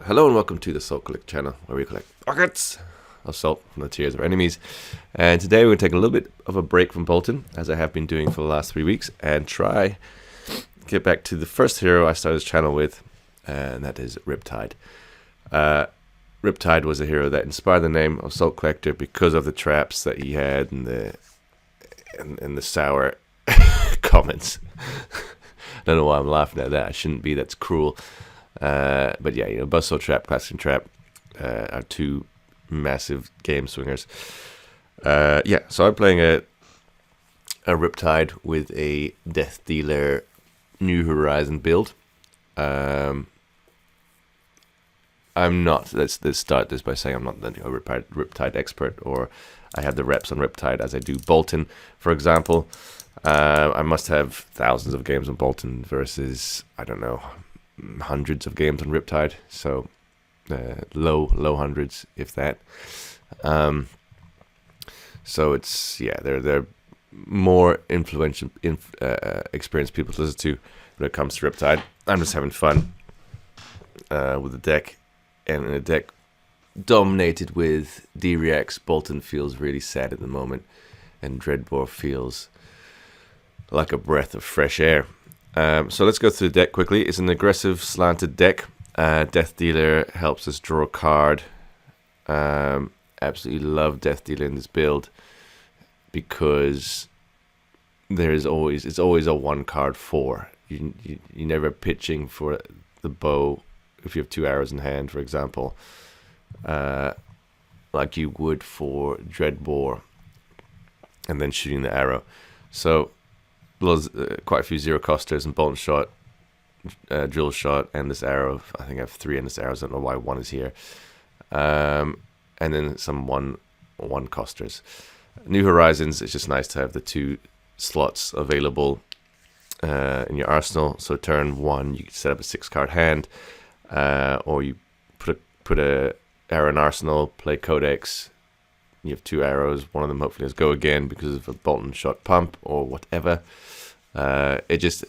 Hello and welcome to the Salt Collect channel, where we collect buckets of salt from the tears of our enemies. And today we're going to take a little bit of a break from Bolton, as I have been doing for the last 3 weeks, and try get back to the first hero I started this channel with, and that is Riptide. Riptide was a hero that inspired the name of Salt Collector because of the traps that he had and the sour comments. I don't know why I'm laughing at that. I shouldn't be. That's cruel. But yeah, Buzzsaw Trap, Classic Trap are two massive game swingers. Yeah, so I'm playing a Riptide with a Death Dealer New Horizon build. I'm not, let's start this by saying I'm not a Riptide expert, or I have the reps on Riptide as I do Bolton, for example. I must have thousands of games on Bolton versus, I don't know, hundreds of games on Riptide, so low hundreds, if that. So it's, yeah, they're more influential, experienced people to listen to when it comes to Riptide. I'm just having fun with the deck, and in a deck dominated with D-Reacts, Bolton feels really sad at the moment, and Dreadbore feels like a breath of fresh air. So let's go through the deck quickly. It's an aggressive slanted deck. Death Dealer helps us draw a card. Absolutely love Death Dealer in this build because it's always a one card 4. You're never pitching for the bow if you have 2 arrows in hand, for example, like you would for Dreadbore, and then shooting the arrow. So quite a few zero costers and bolt shot, drill shot, and this arrow. I think I have 3 in this arrow. I don't know why 1 is here. And then some one costers. New Horizons, it's just nice to have the 2 slots available in your arsenal. So turn 1, you can set up a 6-card hand, or you put a arrow in arsenal, play Codex. You have 2 arrows. One of them hopefully has go again because of a bolt and shot pump or whatever. It just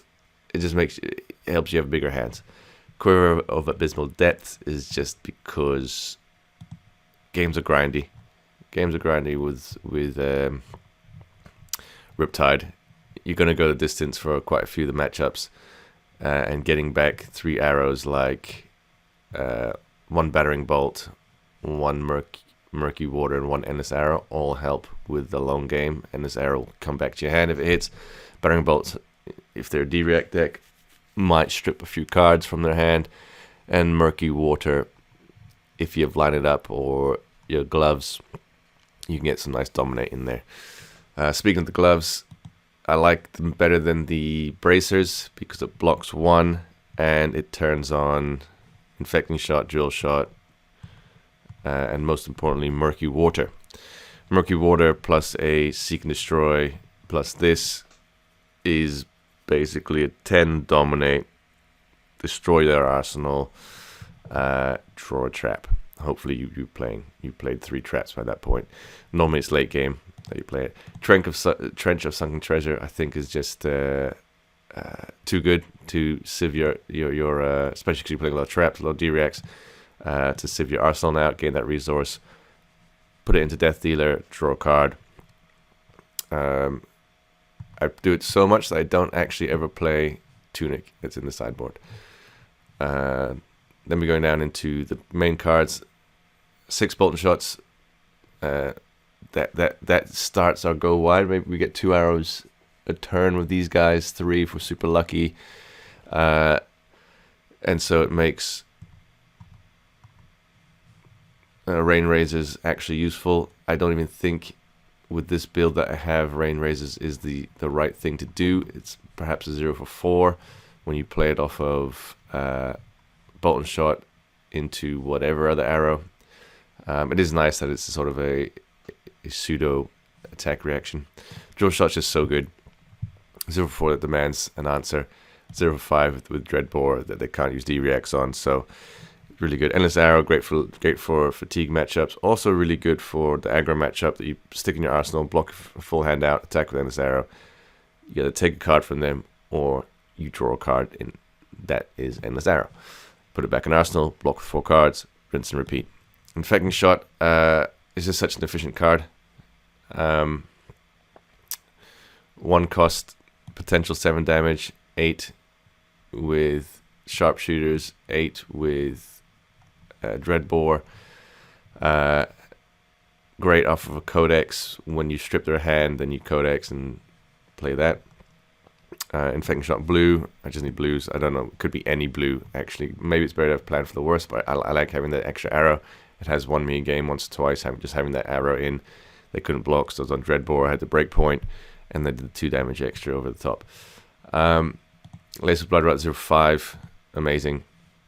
helps you have bigger hands. Quiver of Abysmal Depth is just because games are grindy. Games are grindy with Riptide. You're going to go the distance for quite a few of the matchups, and getting back 3 arrows like 1 Battering Bolt, 1 Murky Water, and 1 Endless Arrow all help with the long game. Endless Arrow will come back to your hand if it hits. Battering Bolts, if they're a D-React deck, might strip a few cards from their hand. And Murky Water, if you have Line It Up or your gloves, you can get some nice dominate in there. Speaking of the gloves, I like them better than the bracers because it blocks 1 and it turns on Infecting Shot, Drill Shot, and most importantly, Murky Water. Murky Water plus a Seek and Destroy plus this is basically a 10 dominate, destroy their arsenal, draw a trap. Hopefully you played 3 traps by that point. Normally it's late game that you play it. Trench of Sunken Treasure, I think, is just too good to sieve your especially because you're playing a lot of traps, a lot of D-Reacts. To sieve your arsenal out, gain that resource, put it into Death Dealer, draw a card. I do it so much that I don't actually ever play Tunic. It's in the sideboard. Then we're going down into the main cards. 6 Bolt and Shots. That starts our go wide. Maybe we get 2 arrows a turn with these guys, 3 if we're super lucky. And so it makes Rain Razors actually useful. I don't even think with this build that I have, Rain Razors is the right thing to do. It's perhaps a 0 for 4 when you play it off of Bolt and Shot into whatever other arrow. It is nice that it's sort of a pseudo attack reaction. Drill Shot's just so good. 0 for 4 that demands an answer. 0 for 5 with Dreadbore that they can't use D-Reacts on, so really good. Endless Arrow, great for fatigue matchups. Also really good for the aggro matchup that you stick in your arsenal, block a full hand out, attack with Endless Arrow. You gotta take a card from them, or you draw a card in that is Endless Arrow. put it back in arsenal, block with 4 cards, rinse and repeat. Infecting Shot is just such an efficient card. 1 cost, potential 7 damage, 8 with Sharpshooters, 8 with Dreadbore. Great off of a Codex. When you strip their hand, then you Codex and play that. Infecting Shot blue. I just need blues. I don't know. It could be any blue, actually. Maybe it's better to have planned for the worst, but I like having that extra arrow. It has won me a game once or twice, just having that arrow in. They couldn't block, so I was on Dreadbore. I had the break point, and they did 2 damage extra over the top. Lace with Blood Rot 0/5. Amazing.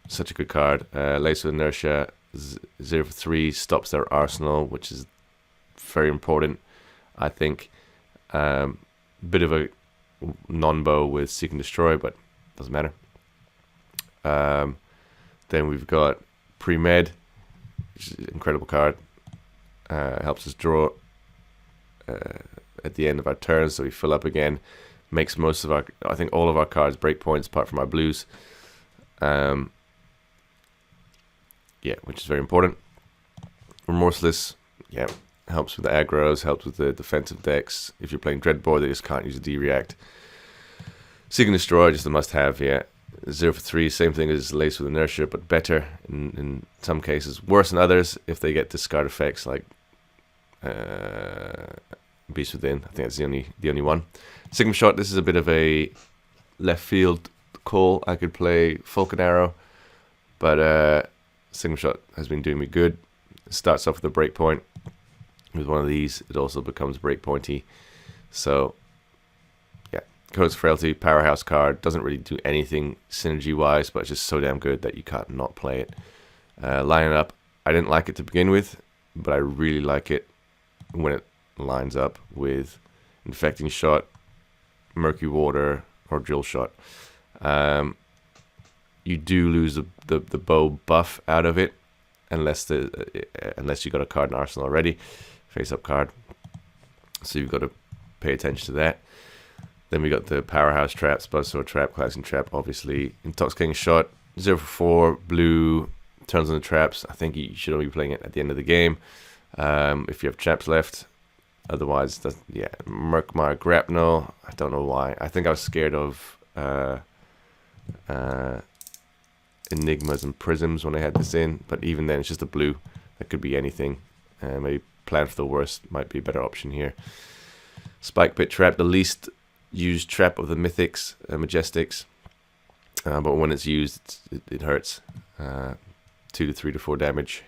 Such a good card. Lace with Inertia 0/3 stops their arsenal, which is very important, I think. Bit of a non-bow with Seek and Destroy, but doesn't matter. Then we've got Pre-Med, which is an incredible card. Helps us draw at the end of our turn, so we fill up again. Makes most of our, I think all of our cards break points apart from our blues. Yeah, which is very important. Remorseless, yeah, helps with the aggros, helps with the defensive decks. If you're playing Dreadbore, they just can't use a D-React. Seek and Destroy, just a must-have, yeah. 0/3, same thing as Lace with Inertia, but better in some cases. Worse than others if they get discard effects like Beast Within. I think that's the only one. Sigma Shot, this is a bit of a left field call. I could play Falcon Arrow, but Sigma Shot has been doing me good. It starts off with a breakpoint. With one of these, it also becomes breakpointy. So, yeah. Codex Frailty, powerhouse card. Doesn't really do anything synergy-wise, but it's just so damn good that you can't not play it. Lining up, I didn't like it to begin with, but I really like it when it lines up with Infecting Shot, Murky Water, or Drill Shot. You do lose the bow buff out of it, unless you got a card in Arsenal already, face-up card. So you've got to pay attention to that. Then we got the Powerhouse Traps, Buzzsaw Trap, Collapsing Trap, obviously. Intoxicating Shot, 0/4, blue, turns on the traps. I think you should only be playing it at the end of the game, if you have traps left. Otherwise, yeah, Murkmire Grapnel, I don't know why. I think I was scared of Enigmas and Prisms when I had this in, but even then it's just a blue. That could be anything. Maybe Plan for the Worst might be a better option here. Spike Pit Trap, the least used trap of the Mythics, Majestics, but when it's used, it hurts. 2 to 3 to 4 damage.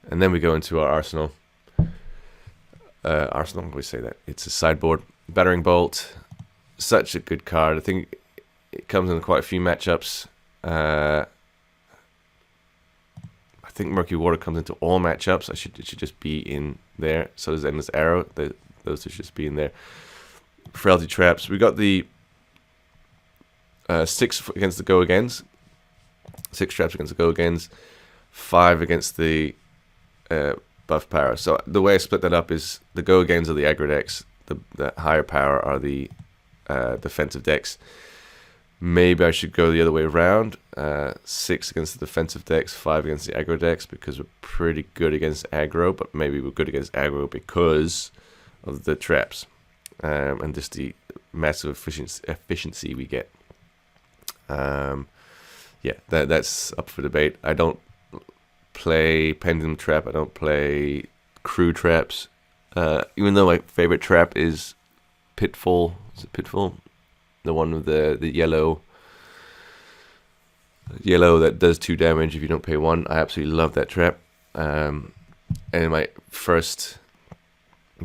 And then we go into our arsenal. Arsenal, we say that. It's a sideboard. Battering Bolt, such a good card. I think it comes in quite a few matchups. I think Murky Water comes into all matchups. It should just be in there. So does Endless Arrow. Those two should just be in there. Frailty Traps. We got the 6 against the Go Agains. 6 traps against the Go Agains. 5 against the buff power. So the way I split that up is the Go Agains are the aggro decks. The higher power are the defensive decks. Maybe I should go the other way around. 6 against the defensive decks, 5 against the aggro decks, because we're pretty good against aggro, but maybe we're good against aggro because of the traps and just the massive efficiency we get. Yeah, that's up for debate. I don't play Pendulum Trap. I don't play Crew Traps. Even though my favorite trap is Pitfall. Is it Pitfall? The one with the yellow that does 2 damage if you don't pay 1. I absolutely love that trap. And in my first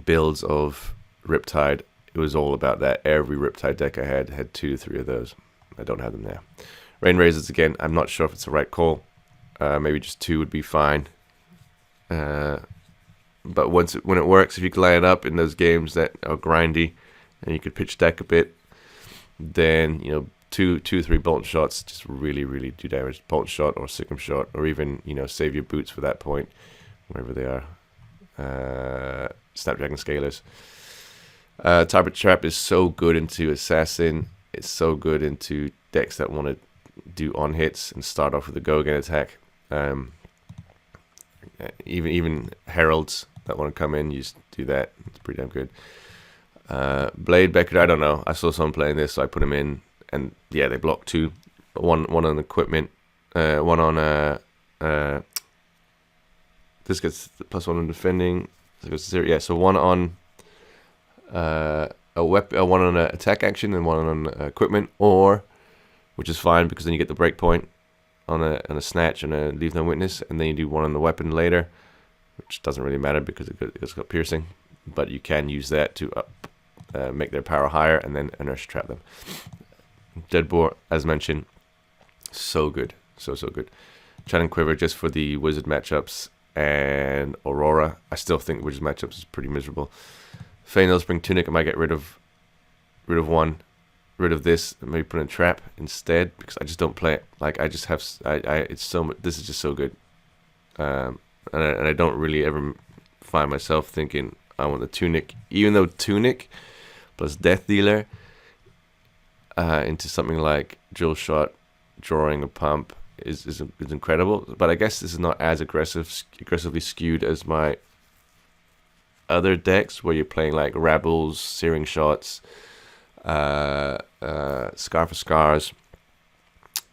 builds of Riptide, it was all about that. Every Riptide deck I had 2 to 3 of those. I don't have them now. Rain Razors again. I'm not sure if it's the right call. Maybe just 2 would be fine. But when it works, if you can line it up in those games that are grindy, and you could pitch deck a bit, then 2 or 3 bolt shots just really do damage. Bolt shot or Sick'em Shot, or even save your boots for that point, wherever they are. Snapdragon Scalers. Target Trap is so good into Assassin. It's so good into decks that want to do on hits and start off with a go again attack. Even heralds that want to come in, you just do that. It's pretty damn good. Blade Becker, I don't know. I saw someone playing this, so I put him in, and yeah, they block 2. One on equipment, one on this gets +1 on defending. This goes to 0. Yeah, so one on one on an attack action and one on equipment, or which is fine because then you get the breakpoint on a snatch and a leave no witness, and then you do one on the weapon later, which doesn't really matter because it's got piercing, but you can use that to make their power higher and then inertia trap them. Dead Boar, as mentioned, so good, so good. Channing Quiver just for the wizard matchups, and Aurora. I still think wizard matchups is pretty miserable. Fey Spring Tunic, I might get rid of one. Rid of this and maybe put in trap instead because I just don't play it. Like I just have it's so much. This is just so good, and I don't really ever find myself thinking I want the tunic, even though tunic plus Death Dealer into something like drill shot, drawing a pump is incredible. But I guess this is not as aggressively skewed as my other decks where you're playing like Rabbles, Searing Shots. Scar for Scars,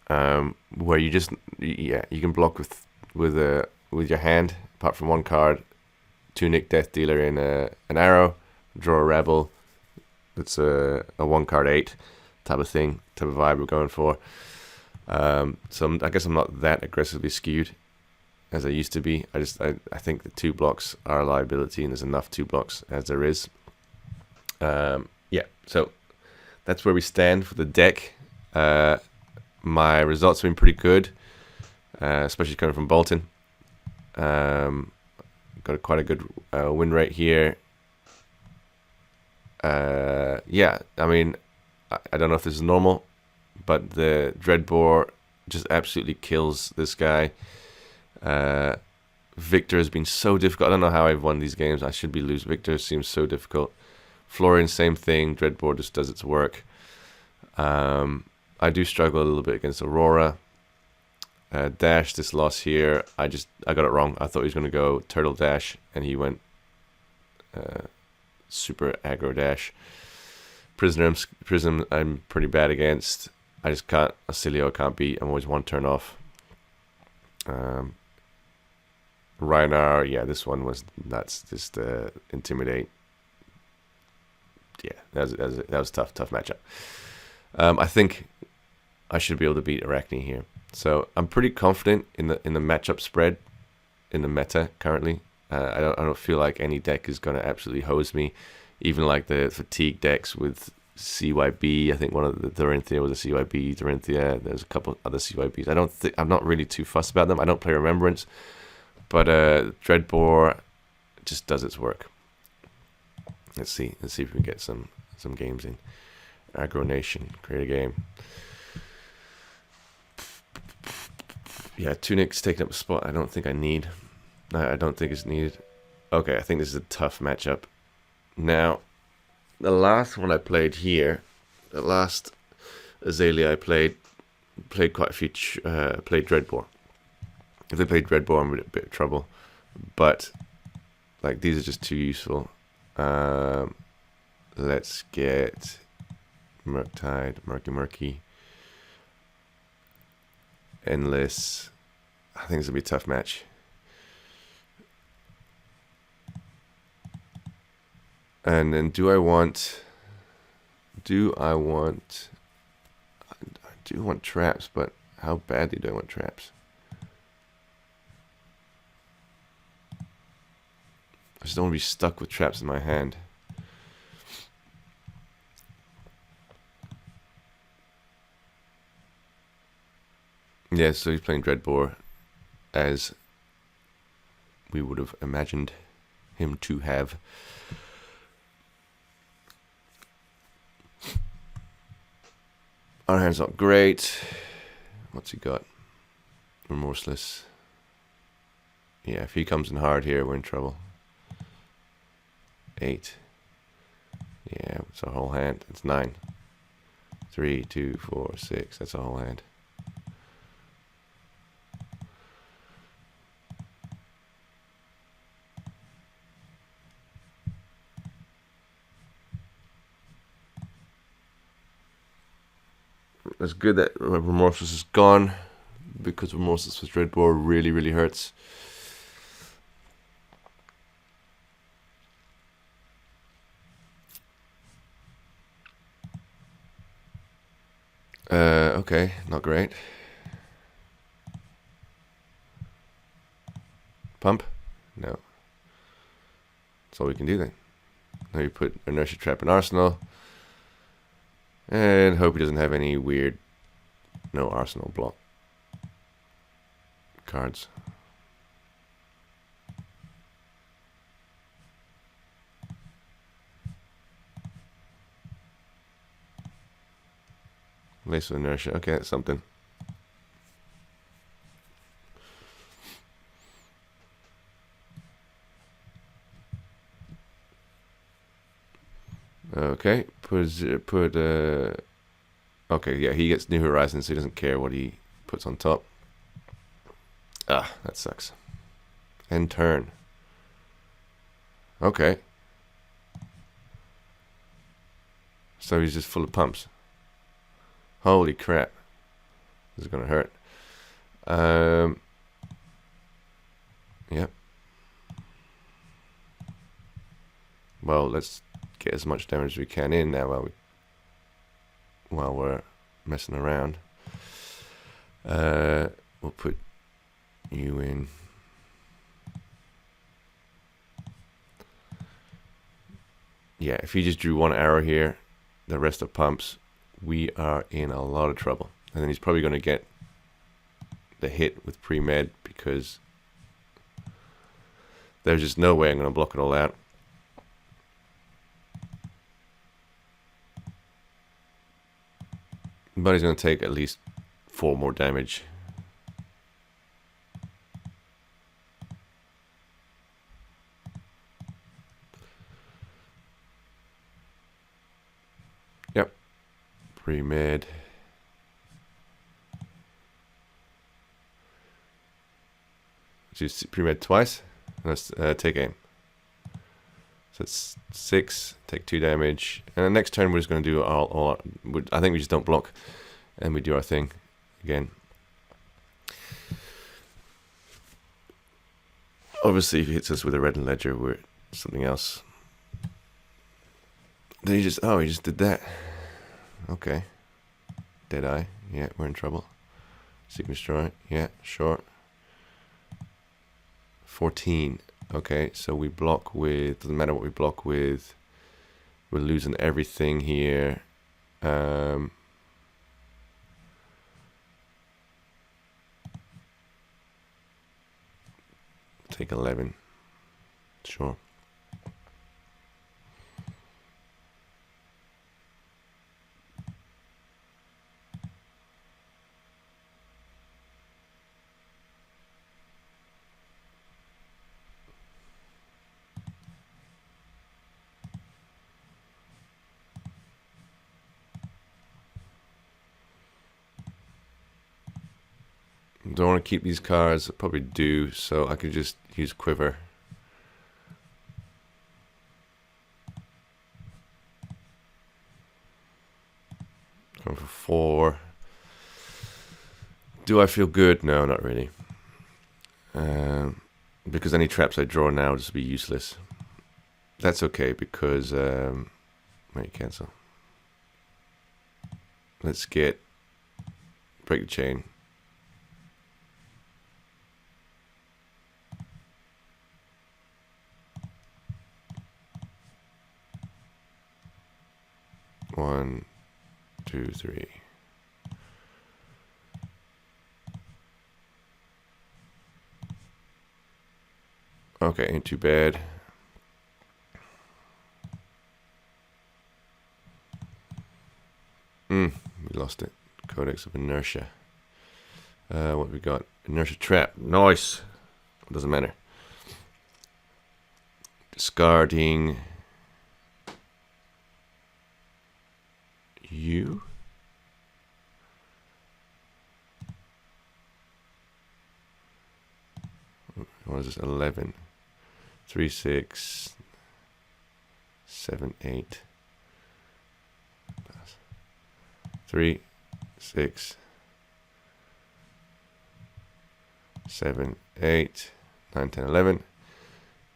where you just you can block with your hand apart from one card. Tunic, Death Dealer in an arrow, draw a rebel. It's a 1-card 8 type of vibe we're going for. So I guess I'm not that aggressively skewed as I used to be. I think the 2 blocks are a liability, and there's enough 2 blocks as there is. So that's where we stand for the deck. My results have been pretty good, especially coming from Bolton. Got quite a good win rate here. I mean, I don't know if this is normal, but the Dreadbore just absolutely kills this guy. Victor has been so difficult. I don't know how I've won these games. I should be losing. Victor seems so difficult. Florian, same thing. Dreadbore just does its work. I do struggle a little bit against Aurora. Dash, this loss here, I got it wrong. I thought he was going to go Turtle Dash, and he went super aggro Dash. Prism, I'm pretty bad against. I just can't. Azalea I can't beat. I'm always 1 turn off. Rhinar, yeah, this one was nuts. Just intimidate. Yeah, that was tough matchup. I think I should be able to beat Arachne here. So I'm pretty confident in the matchup spread in the meta currently. I don't feel like any deck is gonna absolutely hose me. Even like the fatigue decks with CYB. I think one of the Dorinthia was a CYB. Dorinthia. There's a couple other CYBs. I'm not really too fussed about them. I don't play Remembrance, but Dreadbore just does its work. Let's see if we can get some games in. Aggro Nation, create a game. Yeah, Tunic's taking up a spot I don't think I need. I don't think it's needed. Okay, I think this is a tough matchup. Now, the last one I played here, the last Azalea I played quite a few, played Dreadbore. If they played Dreadbore, I'm in a bit of trouble. But, like, these are just too useful. Let's get Murktide, Murky, Endless. I think it's gonna be a tough match. And then do I do want traps, but how badly do I want traps? I just don't want to be stuck with traps in my hand. Yeah, so he's playing Dreadbore as we would have imagined him to have. Our hand's not great. What's he got? Remorseless. Yeah, if he comes in hard here, we're in trouble. 8. Yeah, it's a whole hand. It's 9. 3, 2, 4, 6. That's a whole hand. That's good that Remorseless is gone, because Remorseless with Dreadbore really, really hurts. Okay, not great. Pump? No. That's all we can do then. Now you put Inertia Trap in Arsenal. And hope he doesn't have any weird no Arsenal block cards. Lace with Inertia. Okay, that's something. Okay, okay, yeah, he gets New Horizons, so he doesn't care what he puts on top. Ah, that sucks. End turn. Okay. So he's just full of pumps. Holy crap. This is gonna hurt. Yep. Well, let's get as much damage as we can in now while we're messing around. We'll put you in. Yeah, if he just drew one arrow here, the rest are pumps, we are in a lot of trouble. And then he's probably going to get the hit with pre-med, because there's just no way I'm going to block it all out. But he's going to take at least 4 more damage. Yep. Pre-med. Just pre-med twice. Let's take aim. So it's 6, take 2 damage. And the next turn we're just going to do I think we just don't block. And we do our thing again. Obviously, if he hits us with a red and ledger, we're something else. Then he just did that. Okay. Deadeye. Yeah, we're in trouble. Seek and Destroy. Yeah, short. 14. Okay, so we block with, doesn't matter what we block with. We're losing everything here. Take 11. Sure. Don't want to keep these cards. I probably do, so I could just use Quiver. Going for 4. Do I feel good? No, not really. Because any traps I draw now will just be useless. That's okay, because wait, cancel. Let's get Break the Chain. One, 2, 3. Okay, ain't too bad. We lost it. Codex of Inertia. What we got? Inertia Trap. Nice. Doesn't matter. Discarding you. What is this? 11. 3, 6, 7, 8. 3, 6, 7, 8, 9, 10, 11.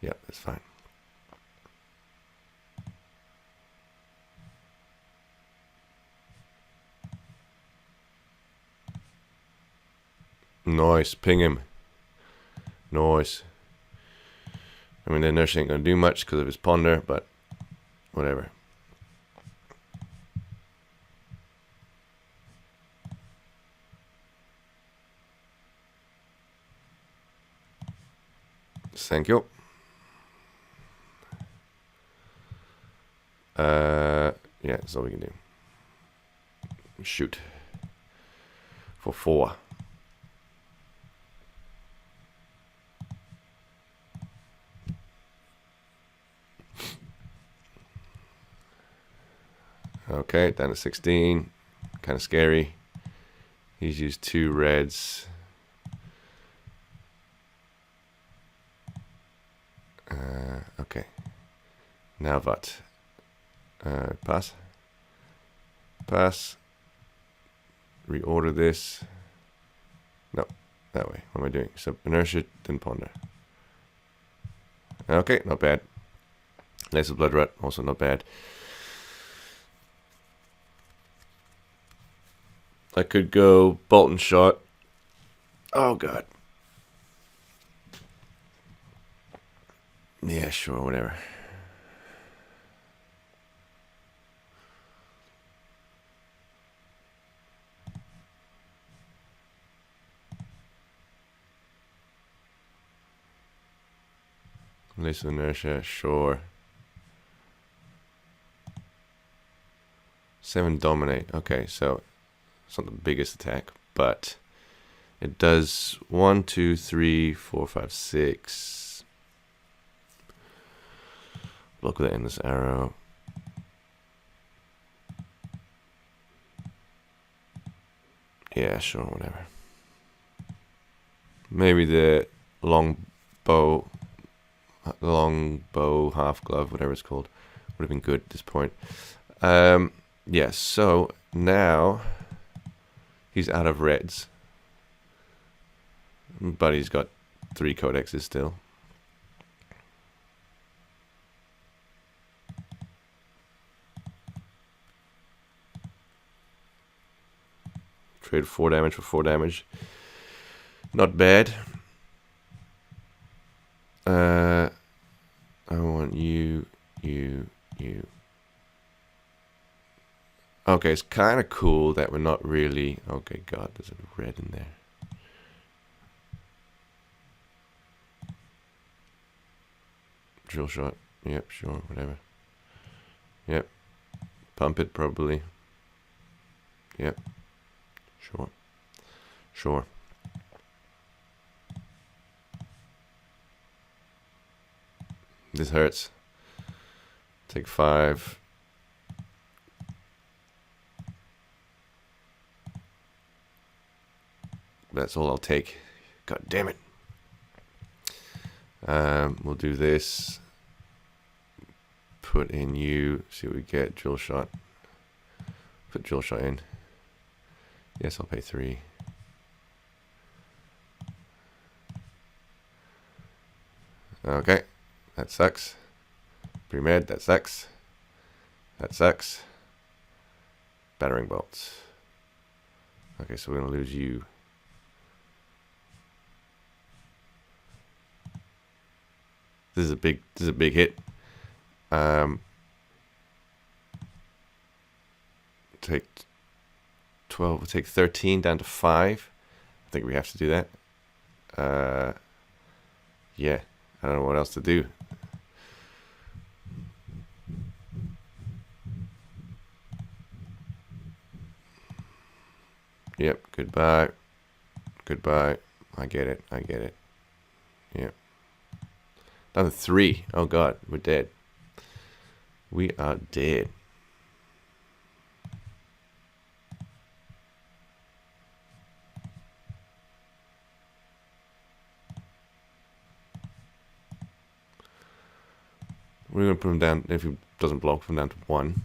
Yeah, that's fine. Nice, ping him. Nice. I mean, the inertia ain't gonna do much because of his ponder, but whatever. Thank you. Yeah, that's all we can do. Shoot. For 4. Okay, down to 16. Kind of scary. He's used 2 reds. Okay. Now what? Pass. Pass. Reorder this. No, that way. What am I doing? So inertia, then ponder. Okay, not bad. Laser blood rut, also not bad. I could go bolt and shot. Oh god. Yeah, sure, whatever. Laser inertia, sure. 7 dominate. Okay, so it's not the biggest attack, but it does 1, 2, 3, 4, 5, 6. Block with that endless arrow. Yeah, sure, whatever. Maybe the long bow, half glove, whatever it's called, would have been good at this point. Yeah, so now he's out of reds, but he's got 3 codexes still. Trade 4 damage for 4 damage. Not bad. I want you. Okay, it's kind of cool that we're not really... Okay, god, there's a red in there. Drill shot. Yep, sure, whatever. Yep. Pump it, probably. Yep. Sure. Sure. This hurts. Take 5. That's all I'll take. God damn it. We'll do this. Put in you. See what we get. Drill shot. Put drill shot in. Yes, I'll pay 3. Okay. That sucks. Pre-med, that sucks. That sucks. Battering bolts. Okay, so we're gonna lose you. This is a big hit. Take 12, we'll take 13 down to 5. I think we have to do that. Yeah, I don't know what else to do. Yep, goodbye. Goodbye. I get it. I get it. Yep. Down to 3. Oh god, we're dead. We are dead. We're going to put him down, if he doesn't block, put him down to 1.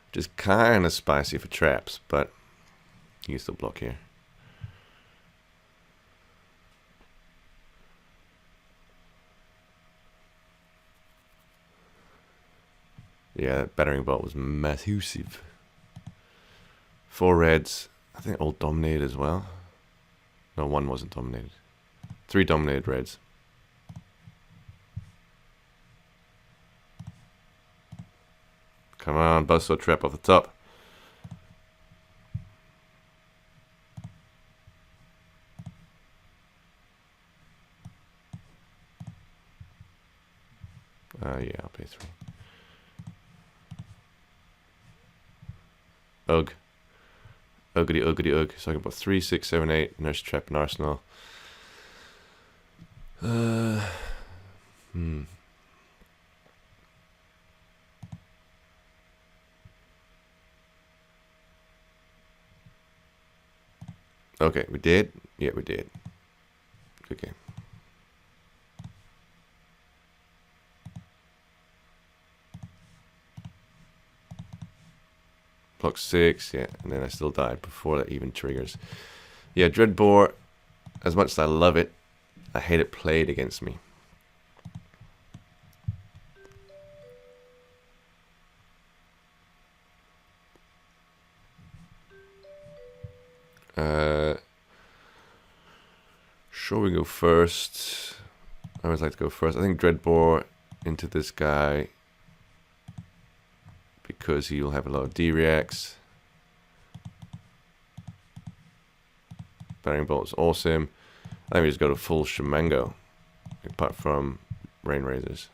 which is kind of spicy for traps, but you can still block here. Yeah, that battering bolt was massive. 4 reds. I think all dominated as well. No, 1 wasn't dominated. 3 dominated reds. Come on, buzzsaw trap off the top. Yeah, I'll pay 3. Ugh. Uggity, uggity, ugh. So I can put 3, 6, 7, 8. Nurse trap and arsenal. Okay, we did. Yeah, we did. Good game. Block 6, yeah, and then I still died before that even triggers. Yeah, Dreadbore, as much as I love it, I hate it played against me. Sure, we go first. I always like to go first. I think Dreadbore into this guy because he'll have a lot of D-reacts. Battering bolt is awesome. I think we just go to full Shamango, apart from Rain Razors.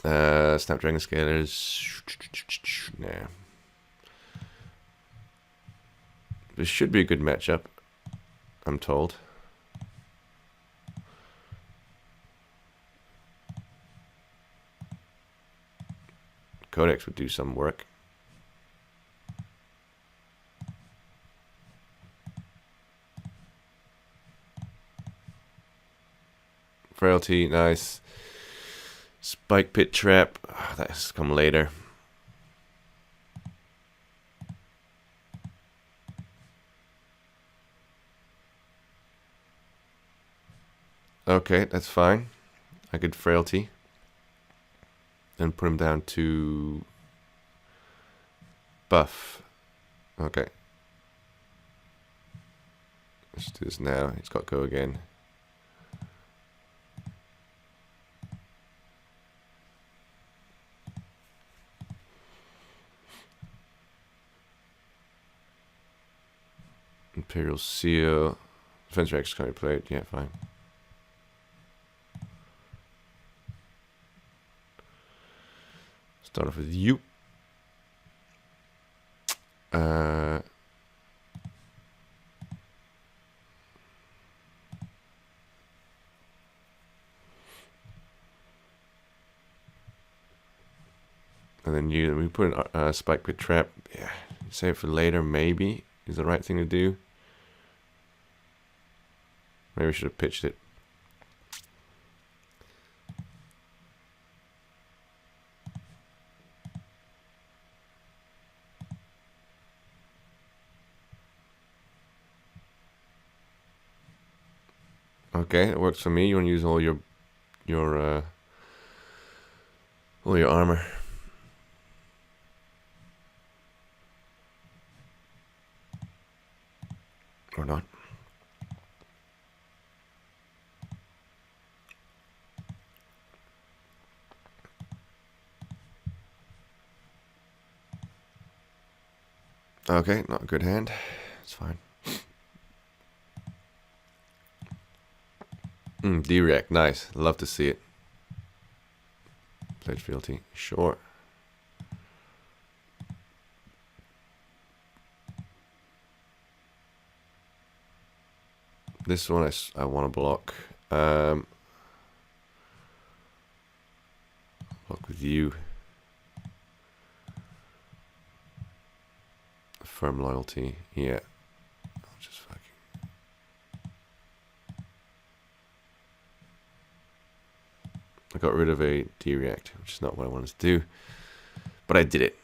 Snapdragon Scalers. Nah. This should be a good matchup, I'm told. Codex would do some work. Frailty, nice. Spike Pit Trap, that has to come later. Okay, that's fine. I could Frailty. And put him down to buff. Okay. Let's do this now. He's got to go again. Imperial Seal. Defense Rex can be played. Yeah, fine. Start off with you. And then you, we put a Spike Pit Trap. Yeah, save it for later, maybe, is the right thing to do. Maybe we should have pitched it. Okay, it works for me. You want to use all your armor. Or not. Okay, not a good hand. It's fine. D-React, nice. Love to see it. Pledge fealty, sure. This one I want to block. Block with you. Firm loyalty, yeah. I'll just fucking. I got rid of a D-react, which is not what I wanted to do, but I did it.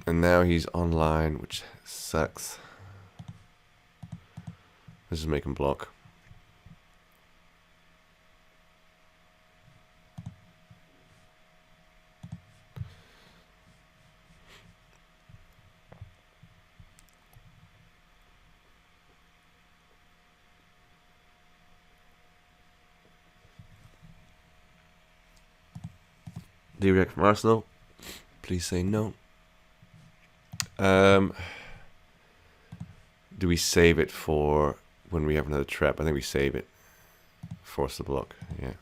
And now he's online, which sucks. Let's just make him block. D-react from Arsenal. Please say no. Do we save it for when we have another trap? I think we save it. Force the block. Yeah.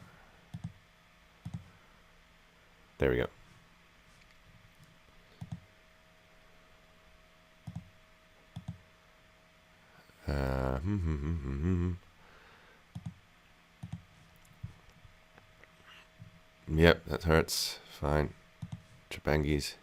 There we go. Yep, that hurts. Fine. Trapangis.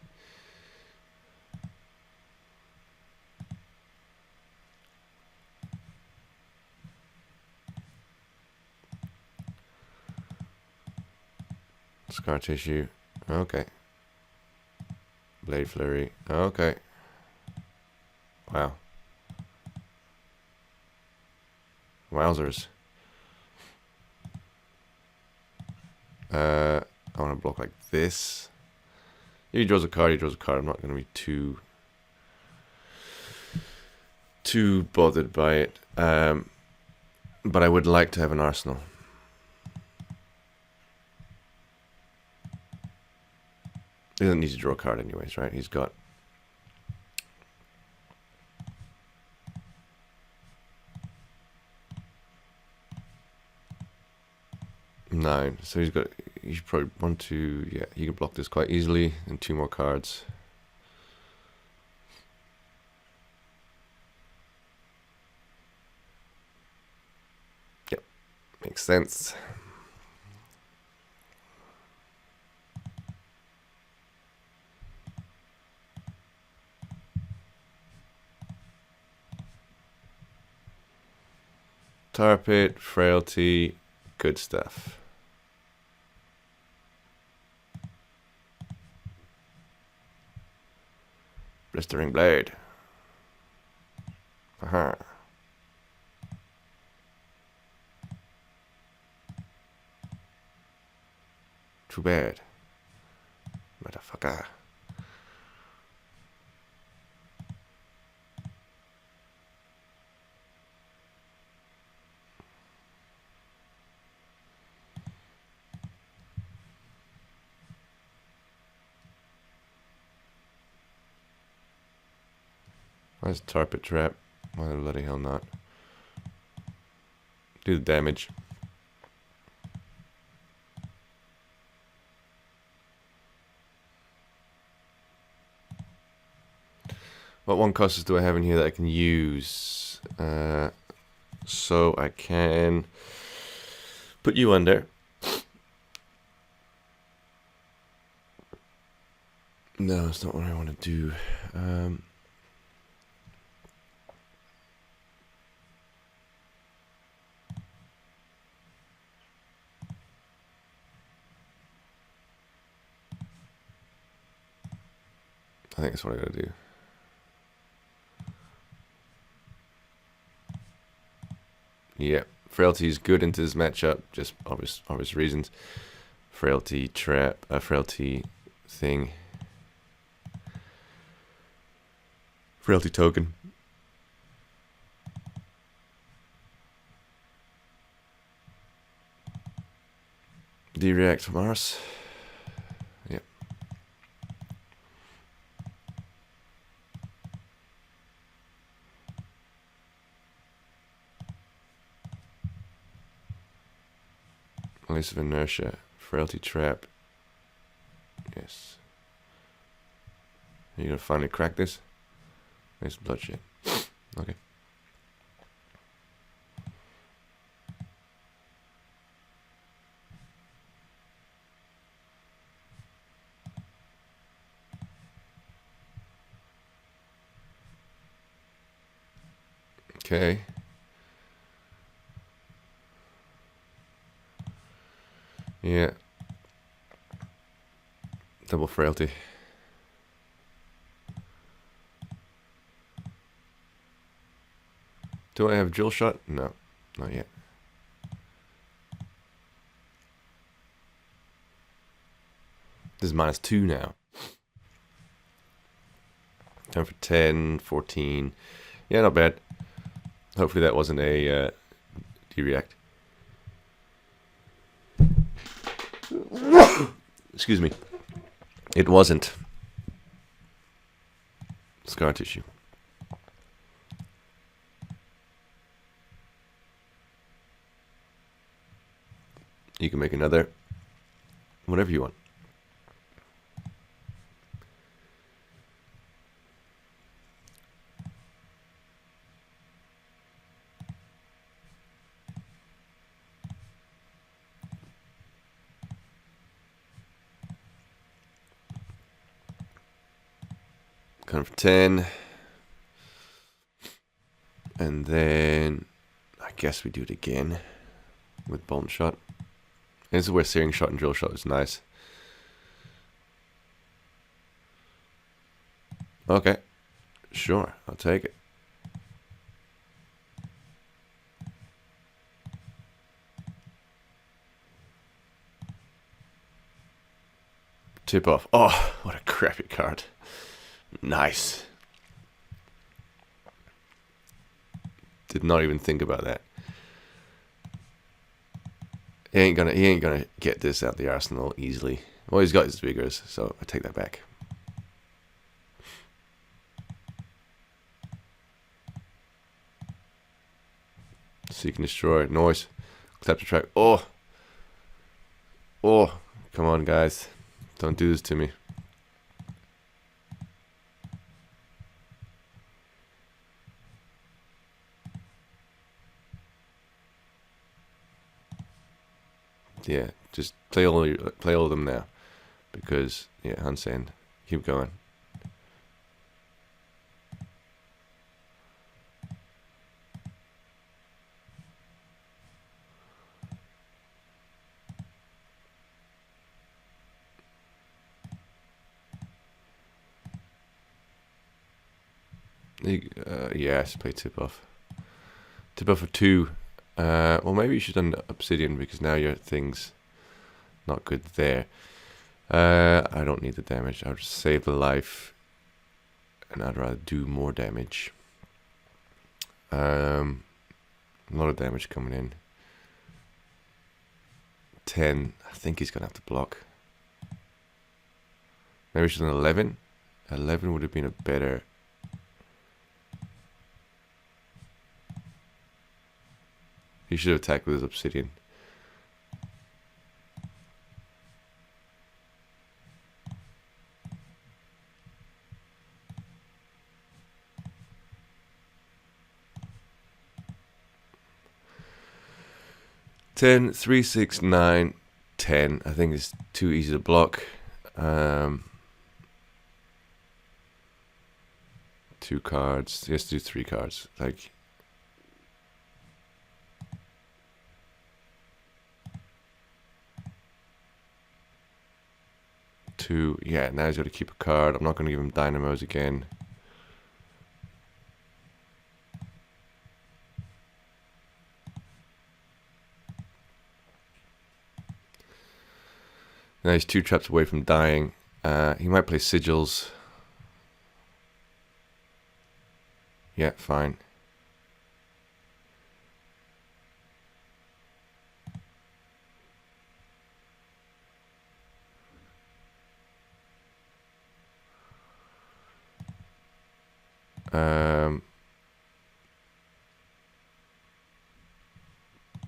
Scar tissue. Okay. Blade flurry. Okay. Wow. Wowzers. I want to block like this. If he draws a card, he draws a card. I'm not going to be too bothered by it. But I would like to have an Arsenal. He doesn't need to draw a card anyways, right? He's got... nine. So he's got... he should probably want to... yeah, he can block this quite easily. And 2 more cards. Yep. Makes sense. Tar Pit, Frailty, good stuff. Blistering Blade. Aha. Too bad. Motherfucker. Why's Tar Pit trap? Why the bloody hell not? Do the damage. What one costs do I have in here that I can use? So I can put you under. No, that's not what I want to do. I think that's what I gotta do. Yeah, Frailty is good into this matchup, just obvious reasons. Frailty trap, Frailty thing. Frailty token. D-react from Mars. Yep. Release of inertia. Frailty trap. Yes. Are you gonna finally crack this? Nice bloodshed. Okay. Okay. Yeah. Double frailty. Do I have drill shot? No, not yet. This is -2 now. Time for 10, 14. Yeah, not bad. Hopefully that wasn't a D-react. Excuse me. It wasn't. Scar tissue. You can make another. Whatever you want. Kind for 10. And then I guess we do it again with bolt and shot. And this is where searing shot and drill shot is nice. Okay. Sure, I'll take it. Tip off. Oh, what a crappy card. Nice. Did not even think about that. He ain't gonna get this out the arsenal easily. Well, he's got his vigors, so I take that back. Seek and destroy. Noise. Clap the track. Oh. Oh. Come on, guys. Don't do this to me. Yeah, just play all of them now, because yeah, Hansen, keep going. Yes, play tip off. Tip off for 2. Well, maybe you should have done obsidian, because now your thing's not good there. I don't need the damage. I'll just save the life, and I'd rather do more damage. A lot of damage coming in. 10. I think he's gonna have to block. Maybe we should have done 11. 11 would have been a better. He should have attacked with his obsidian. Ten, 3, 6, 9, 10. I think it's too easy to block. 2 cards. He has to do 3 cards. Like. Yeah, now he's got to keep a card. I'm not going to give him dynamos again. Now he's 2 traps away from dying. He might play sigils. Yeah, fine.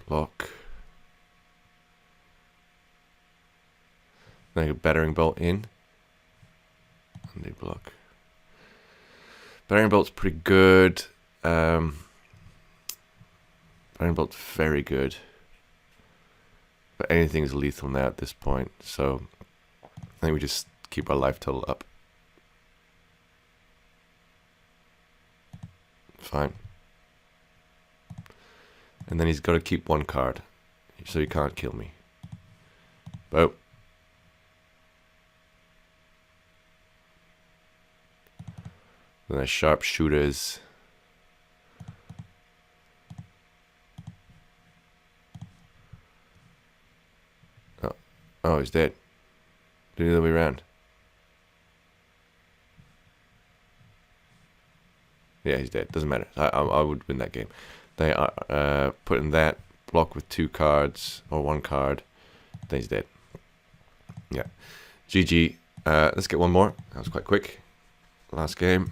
Block. Then a battering bolt in. And they block. Battering bolt's pretty good. Battering bolt's very good. But anything's lethal now at this point, so I think we just keep our life total up. Fine. And then he's got to keep 1 card, so he can't kill me. Oh. The sharpshooters. Oh. Oh, he's dead. Do the other way around. Yeah, he's dead. Doesn't matter. I would win that game. They are putting that block with 2 cards or 1 card. Then he's dead. Yeah. GG. Let's get one more. That was quite quick. Last game.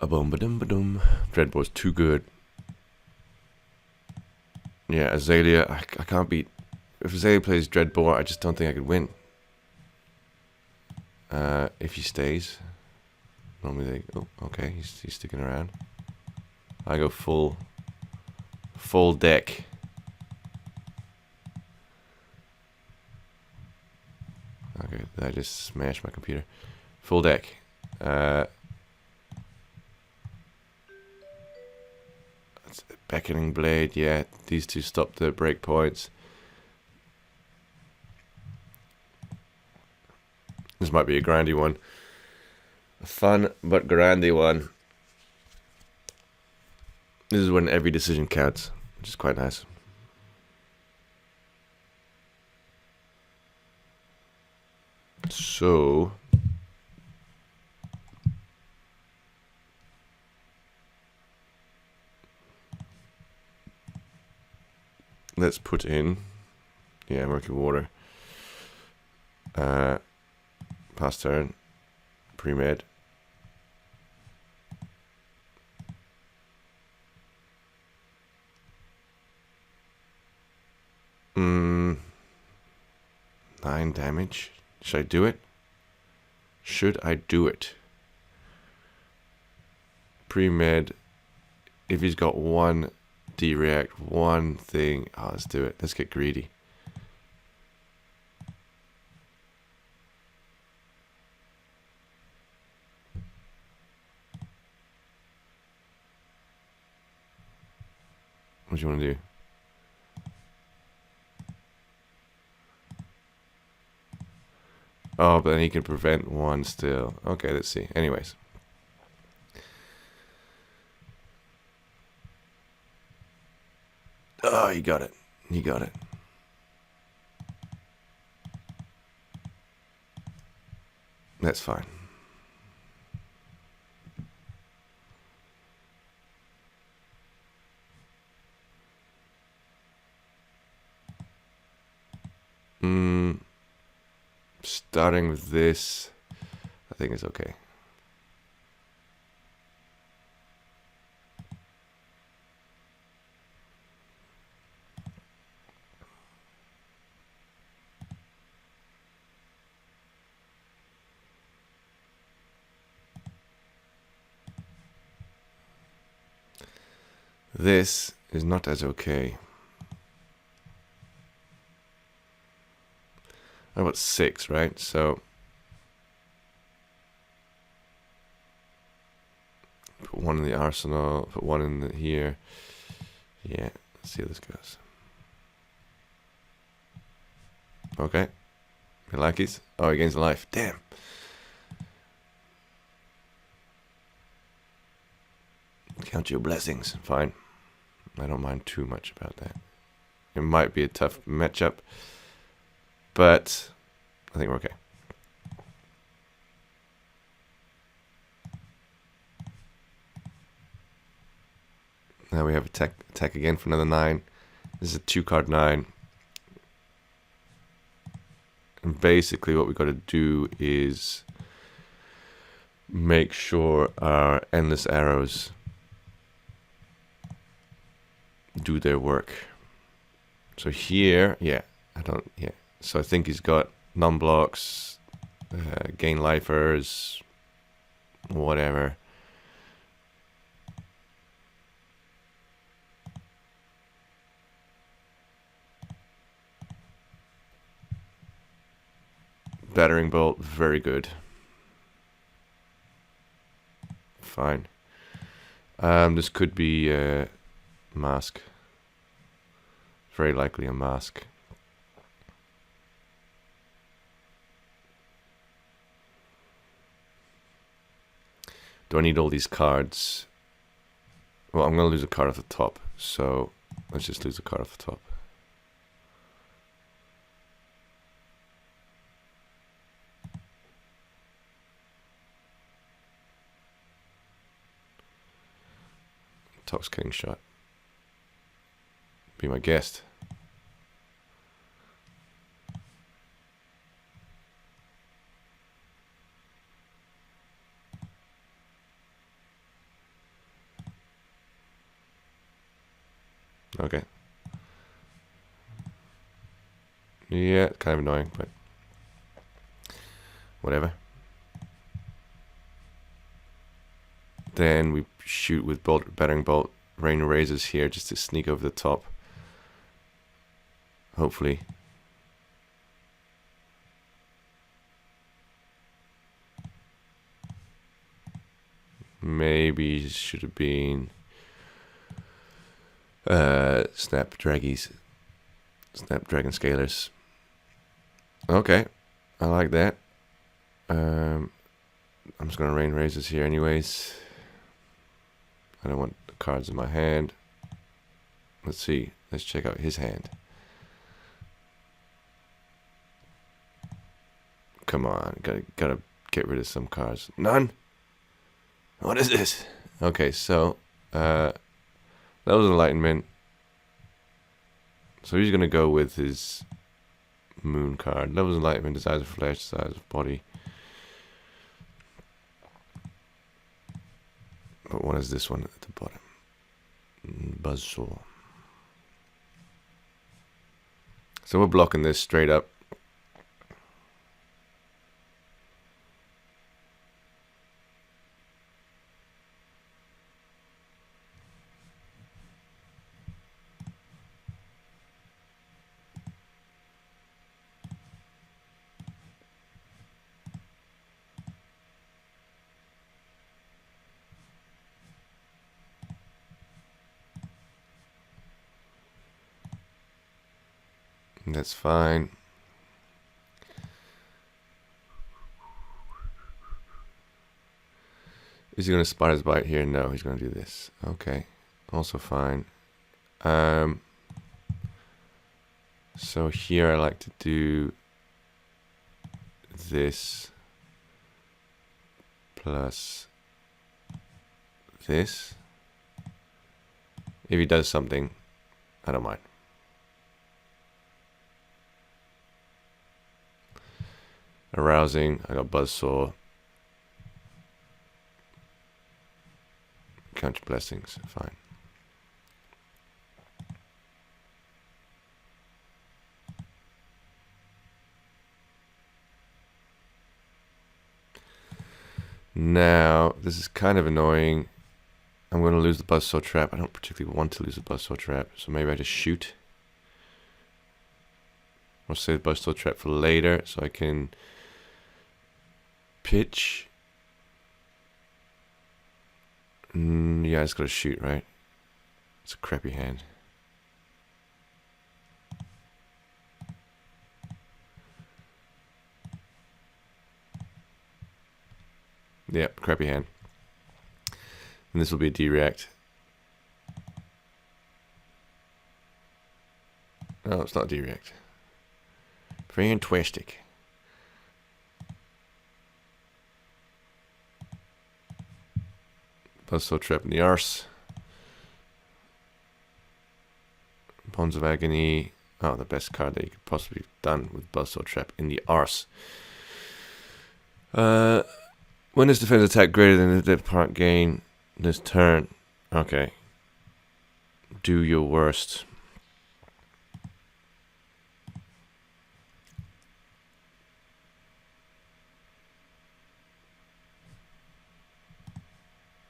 A boom, ba dum, ba dum. Dreadbore's too good. Yeah, Azalea. I can't beat. If Azalea plays Dreadbore, I just don't think I could win. If he stays. Normally they. Oh, okay. He's sticking around. I go full deck. Okay, I just smashed my computer. Full deck. Beckoning Blade, yeah. These two stop the breakpoints. This might be a grindy one. A fun but grindy one. This is when every decision counts, which is quite nice. So let's put in, yeah, murky water. Pass turn, pre-med. Mm, 9 damage. Should I do it? Should I do it? Pre-med. If he's got 1 D-react, 1 thing. Oh, let's do it. Let's get greedy. What do you want to do? Oh, but then he can prevent 1 still. Okay, let's see. Anyways. Oh, he got it. He got it. That's fine. Starting with this, I think it's okay. This is not as okay. I've got 6, right? So put 1 in the arsenal, put 1 in the here. Yeah, let's see how this goes. Okay. Milakis. Oh, he gains life. Damn. Count your blessings. Fine. I don't mind too much about that. It might be a tough matchup, but I think we're okay. Now we have attack again for another 9. This is a 2-card 9. And basically what we've got to do is make sure our endless arrows do their work. So here, yeah, so I think he's got non-blocks, gain lifers, whatever. Battering bolt, very good. Fine. This could be mask. very likely a mask. Do I need all these cards? Well, I'm going to lose a card off the top, so let's just lose a card off the top. Intoxicating shot. Be my guest. Okay. Yeah, kind of annoying, but whatever. Then we shoot with battering bolt, rain razors here just to sneak over the top. Hopefully. Maybe should have been Snapdragon Scalers. Okay, I like that. I'm just gonna rain razors here anyways. I don't want the cards in my hand. Let's see. Let's check out his hand. Come on, gotta get rid of some cards. None. What is this? Okay, so that was Enlightenment. So he's gonna go with his Moon card. That was Enlightenment. Desires of flesh, desires of body. But what is this one at the bottom? Buzzsaw. So we're blocking this straight up. That's fine. Is he going to Spider's Bite here? No, he's going to do this. Okay, also fine. So here I like to do this plus this. If he does something, I don't mind. Arousing, I got Buzzsaw. Counter Blessings, fine. Now, this is kind of annoying. I'm going to lose the Buzzsaw Trap. I don't particularly want to lose the Buzzsaw Trap, so maybe I just shoot. I'll save the Buzzsaw Trap for later, so I can pitch. Yeah, I just got to shoot, right? It's a crappy hand. Yep, crappy hand. And this will be a D-react. No, it's not D-react. Fantastic. Buzzsaw Trap in the arse. Bones of Agony. Oh, the best card that you could possibly have done with Buzzsaw Trap in the arse. When is defense attack greater than the dead part gain this turn? Okay. Do your worst.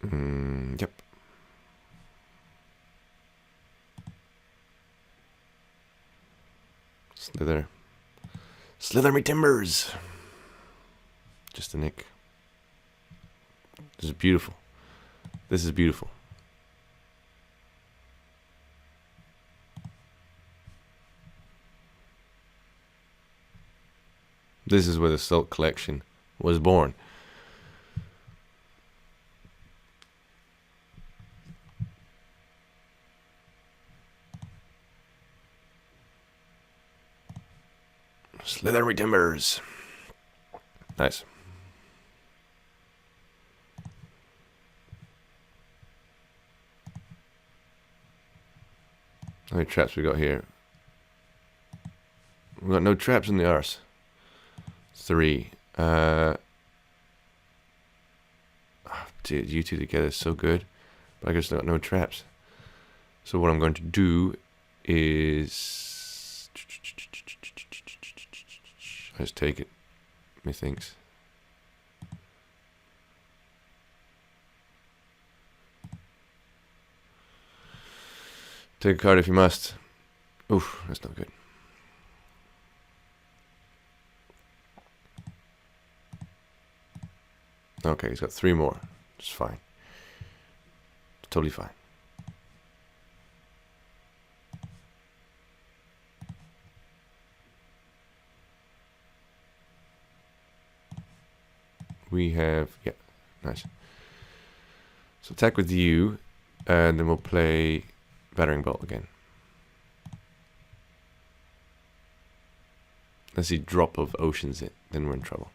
Yep. Slither. Slither me timbers. Just a nick. This is beautiful. This is beautiful. This is where the Salt Collection was born. Slithery Timbers. Nice. How many traps we got here? We got no traps in the arse. 3. Dude, you two together is so good. But I guess got no traps. So what I'm going to do is I just take it. Methinks. Take a card if you must. Oof, that's not good. Okay, he's got 3 more. It's fine. It's totally fine. We have, yeah, nice. So attack with you, and then we'll play Battering Bolt again. Let's see, drop of Oceans it, then we're in trouble.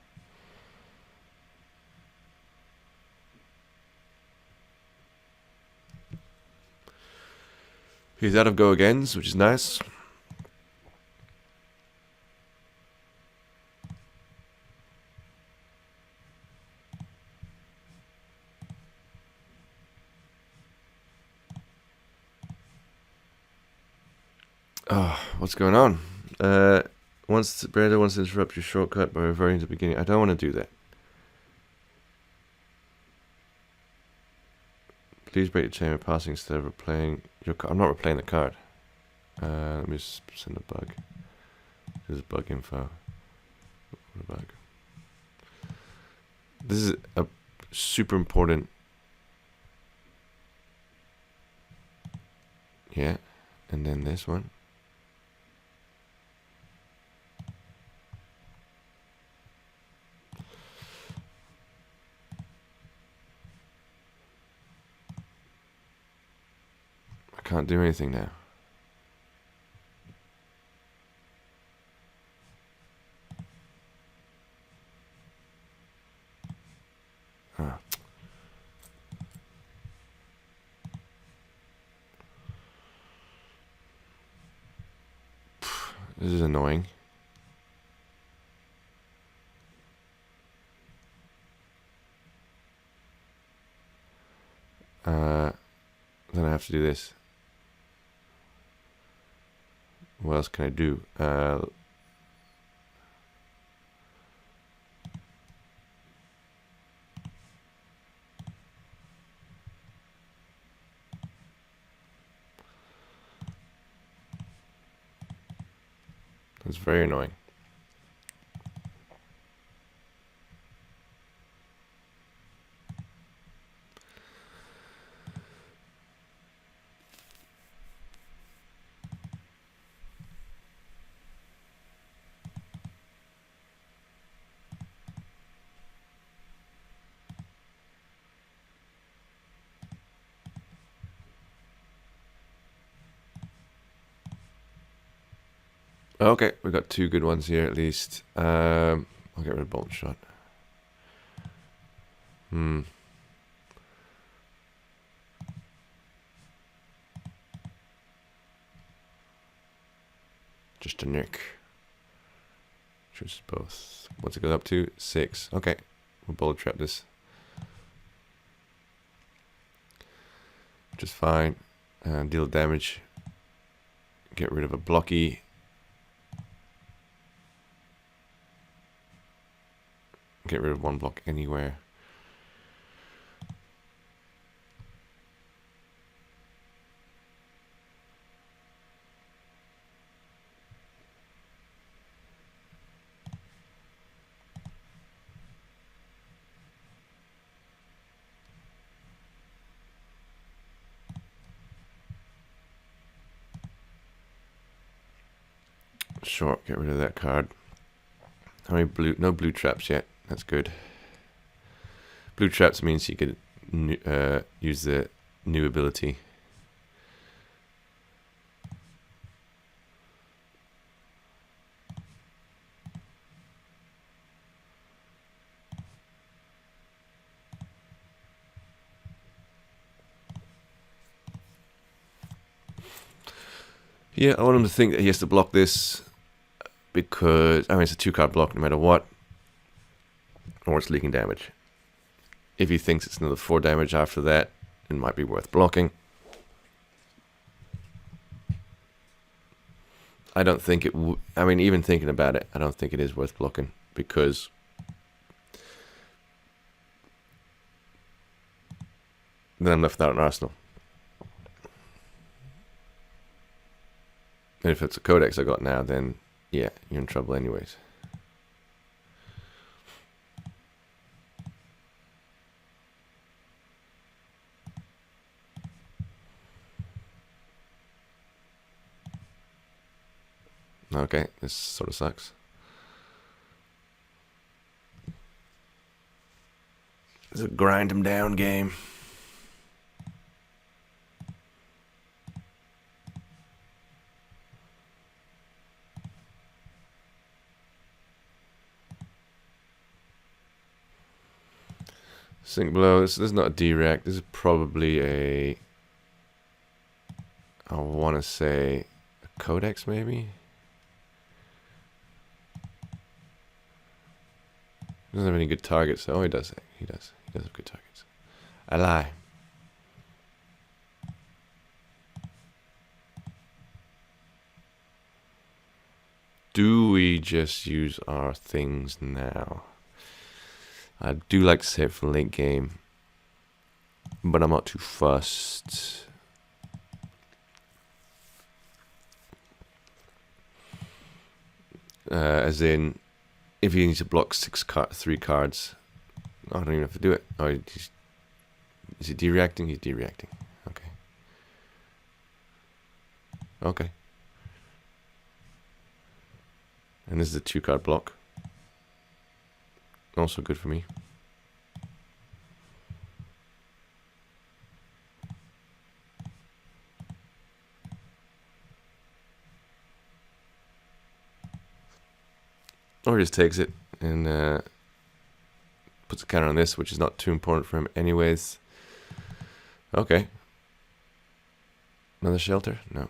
He's out of go agains, which is nice. Oh, what's going on? Brando wants to interrupt your shortcut by reverting to the beginning. I don't want to do that. Please break the chain of passing instead of replaying your card. I'm not replaying the card. Let me just send a bug. There's bug info. What a bug. This is a super important. Yeah, and then this one. I can't do anything now. Ah. This is annoying. Then I have to do this. What else can I do? That's very annoying. Okay, we got 2 good ones here at least. I'll get rid of Bolt Shot. Just a nick. Choose both. What's it go up to? 6. Okay, we'll bullet trap this. Just fine. Deal damage. Get rid of a blocky. Get rid of 1 block anywhere. Sure, get rid of that card. How many blue? No blue traps yet. That's good. Blue traps means you could use the new ability. Yeah, I want him to think that he has to block this because, I mean, it's a 2-card block no matter what, or it's leaking damage. If he thinks it's another 4 damage after that, it might be worth blocking. I don't think it I mean, even thinking about it, I don't think it is worth blocking because then I'm left without an arsenal. And if it's a codex I got now, then yeah, you're in trouble anyways. Okay, this sort of sucks. It's a grind him down game. Sink below. This is not a D-React. This is probably a, I want to say, a codex maybe? He doesn't have any good targets. Oh, he does. He does. He does have good targets. I lie. Do we just use our things now? I do like to save for late game, but I'm not too fussed. As in, if you need to block 3 cards, I don't even have to do it. Oh, is he de-reacting? He's de-reacting. Okay. Okay. And this is a 2-card block. Also good for me. Or he just takes it and puts a counter on this, which is not too important for him anyways. Okay. Another shelter? No.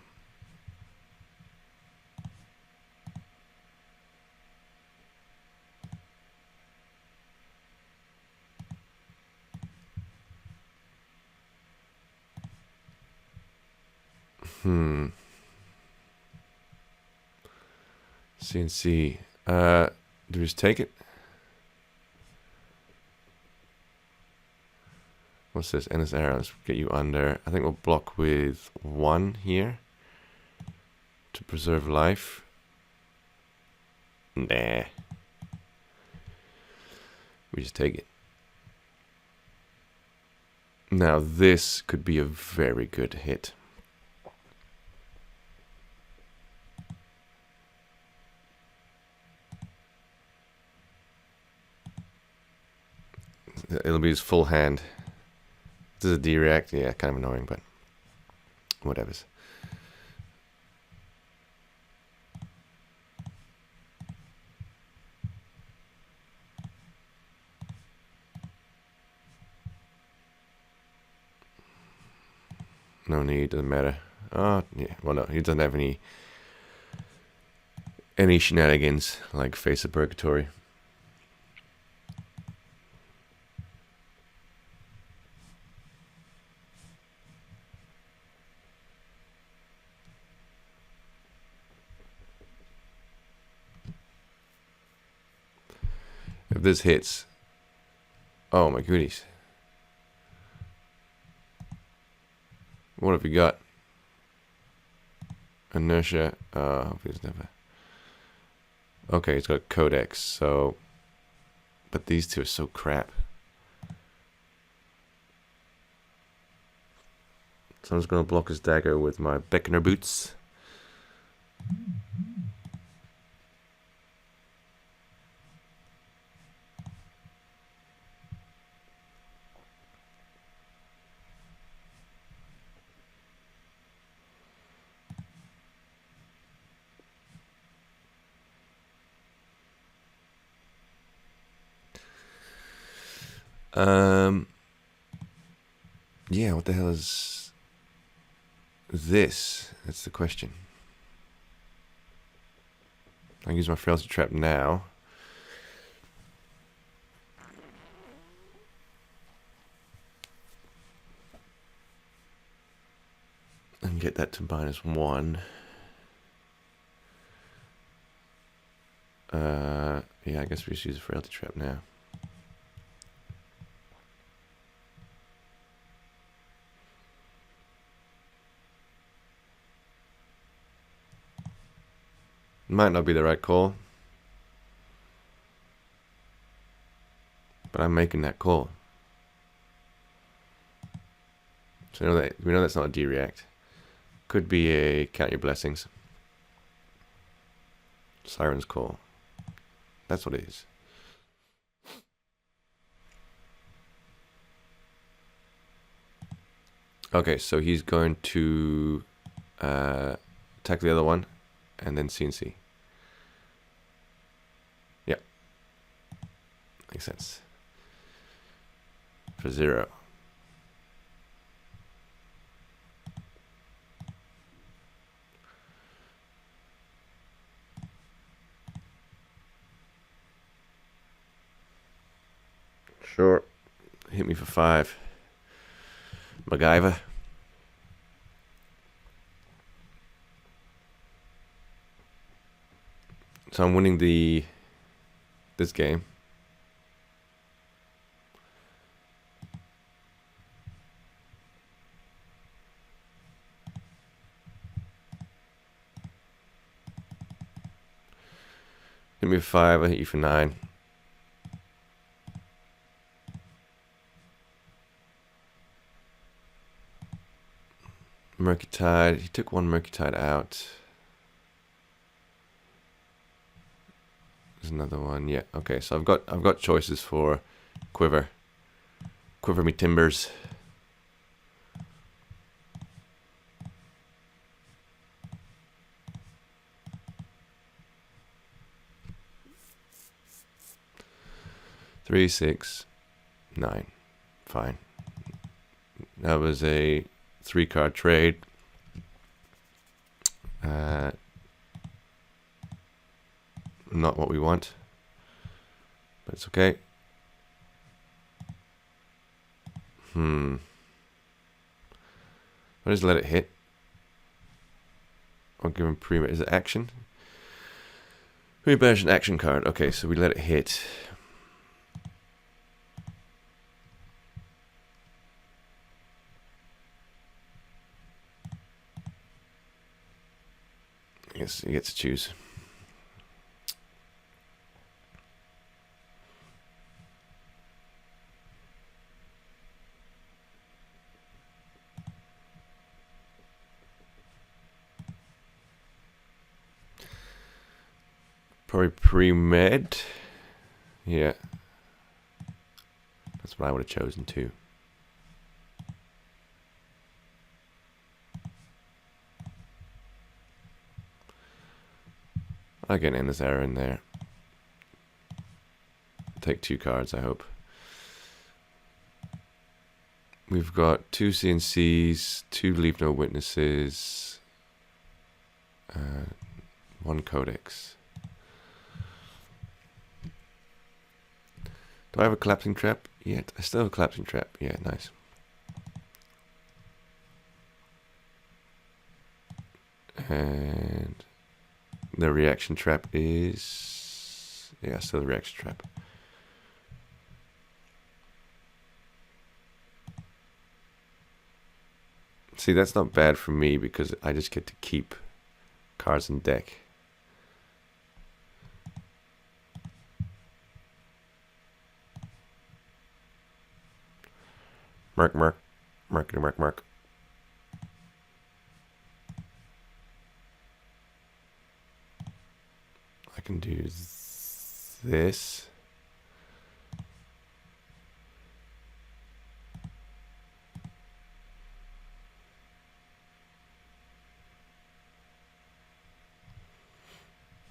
CNC. Do we just take it? What's this? Endless arrow. Let's get you under. I think we'll block with 1 here to preserve life. Nah. We just take it. Now this could be a very good hit. It'll be his full hand. This is a D-React. Yeah, kind of annoying, but whatevers. No need, doesn't matter. Oh, yeah, well no, he doesn't have any shenanigans like Face of Purgatory. If this hits, oh my goodies. What have we got? Inertia. He's never. Okay, he's got Codex. So, but these two are so crap. So I'm just gonna block his dagger with my Beckoner boots. Yeah, what the hell is this? That's the question. I use my frailty trap now. And get that to -1. Yeah, I guess we just use a frailty trap now. Might not be the right call, but I'm making that call. So we know that's not a D-react. Could be a count your blessings. Siren's call. That's what it is. Okay, so he's going to attack the other one, and then CNC. Yep. Makes sense. For 0. Sure. Hit me for 5. MacGyver. So I'm winning this game. Hit me for 5, I hit you for 9. Murky Tide. He took 1 Murky Tide out. There's another one. Yeah. Okay. So I've got choices for quiver. Quiver me timbers. Three, 6, 9. Fine. That was a 3-card trade. Not what we want, but it's okay. I'll just let it hit. I'll give him pre-med. Is it action? We banish an action card. Okay, so we let it hit. I guess he gets to choose. Probably pre-med. Yeah. That's what I would have chosen too. I'll get an endless error in there. Take 2 cards, I hope. We've got 2 CNCs, 2 Leave No Witnesses, 1 Codex. Do I have a collapsing trap yet? I still have a collapsing trap. Yeah, nice. And the reaction trap is... yeah, still the reaction trap. See, that's not bad for me because I just get to keep cards in deck. Mark. I can do this.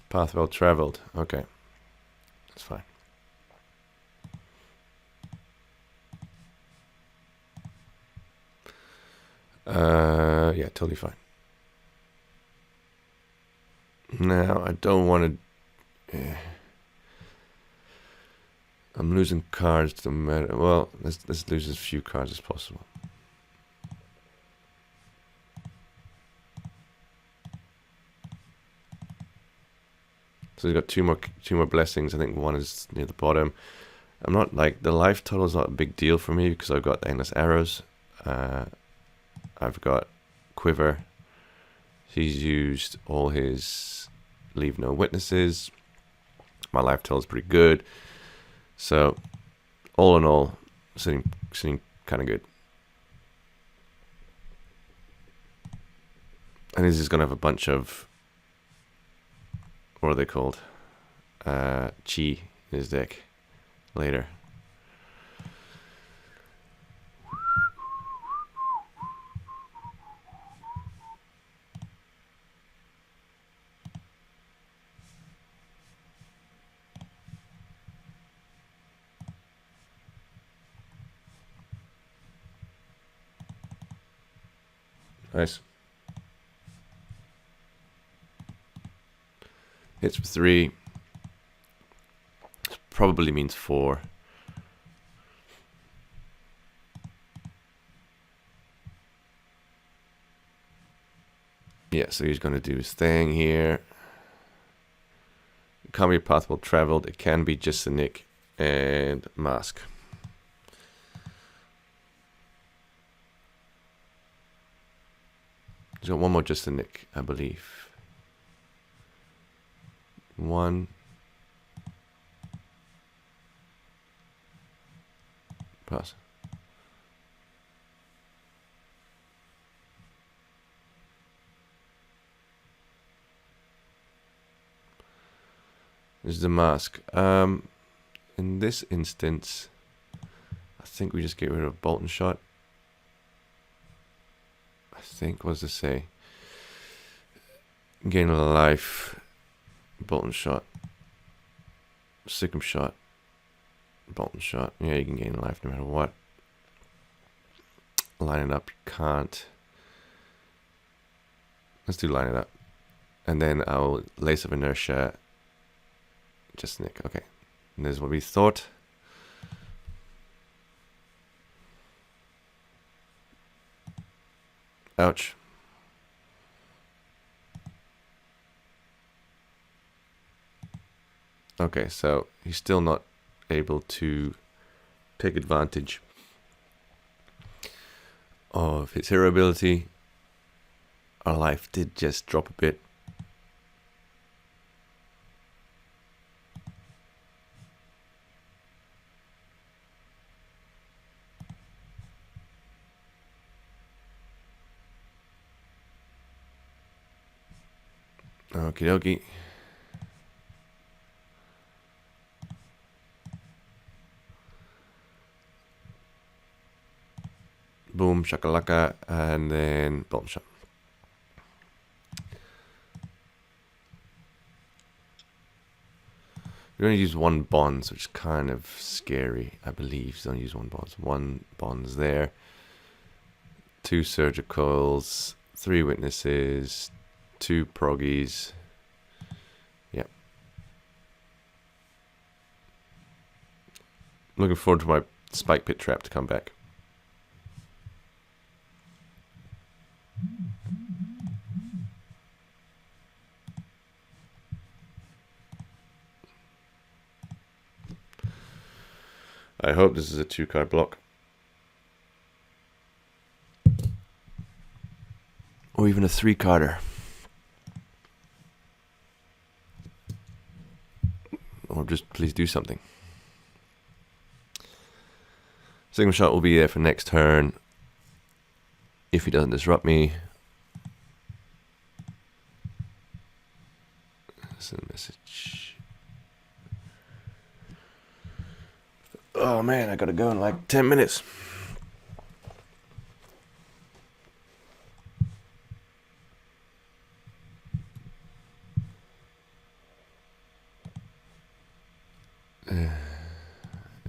Path well traveled. Okay. That's fine. Yeah, totally fine. Now, I don't want to... I'm losing cards to matter. Well, let's lose as few cards as possible. So we've got two more blessings. I think one is near the bottom. I'm not like the life total is not a big deal for me because I've got endless arrows. I've got quiver. He's used all his leave no witnesses. My life total is pretty good. So all in all, sitting kind of good. And he's just gonna have a bunch of, what are they called? Chi in his deck later. Nice. Hits for 3. Probably means 4. Yeah, so he's going to do his thing here. It can't be a path well traveled. It can be just a nick and mask. He's got one more just a nick, I believe. 1. Pass. This is the mask. In this instance, I think we just get rid of bolt and shot. I think, what does it say? Gain a life, bolt and shot, sick'em shot, bolt and shot. Yeah, you can gain a life no matter what. Line it up, you can't. Let's do line it up. And then I'll lace of inertia. Just nick, okay. And this is what we thought. Ouch. Okay, so he's still not able to take advantage of his hero ability. Our life did just drop a bit. Okie dokie. Boom, shakalaka, and then boom shot. We're going to use 1 bonds, which is kind of scary, I believe. So don't use 1 bonds. 1 bonds there. 2 surgicals, 3 witnesses, 2 proggies. Yep. Looking forward to my spike pit trap to come back. I hope this is a 2-card block. Or even a 3-carder. Or just please do something. Signal shot will be there for next turn. If he doesn't disrupt me. Send a message. Oh man, I gotta go in like 10 minutes.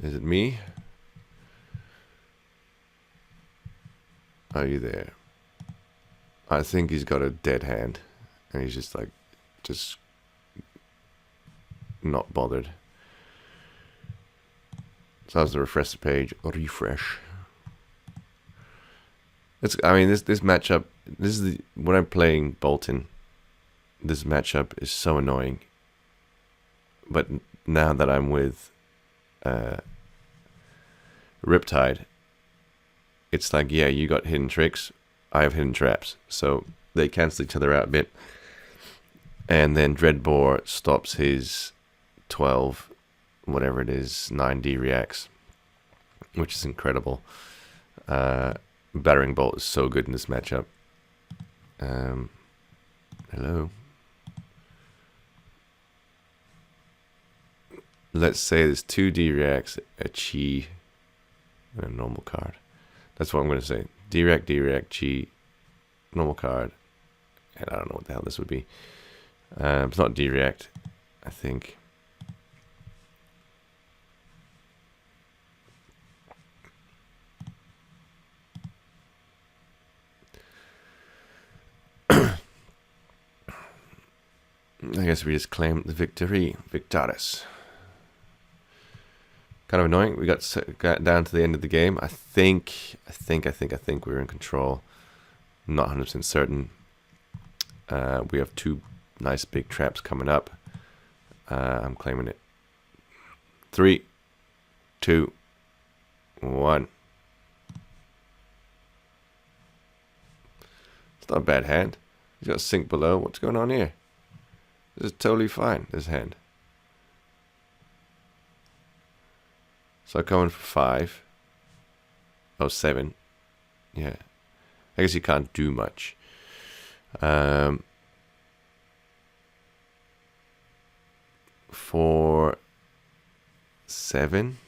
Is it me? Are you there? I think he's got a dead hand, and he's just like, just not bothered. So that's the refresh the page. Refresh. I mean, this matchup. This is when I'm playing Bolton. This matchup is so annoying. But now that I'm with Riptide, it's like, yeah, you got hidden tricks, I have hidden traps, so they cancel each other out a bit. And then Dreadbore stops his 12, whatever it is, 9D reacts, which is incredible. Battering Bolt is so good in this matchup. Hello. Let's say there's 2D reacts, a Chi, and a normal card. That's what I'm going to say. D-react, Chi, normal card, and I don't know what the hell this would be. It's not D-react, I think. I guess we just claim the victory. Victaris. Kind of annoying. We got down to the end of the game. I think we were in control. Not 100% certain. We have 2 nice big traps coming up. I'm claiming it. 3, 2, 1. It's not a bad hand. He's got a sink below. What's going on here? This is totally fine, this hand. So I come in for 5. Oh, 7. Yeah. I guess you can't do much. For 7.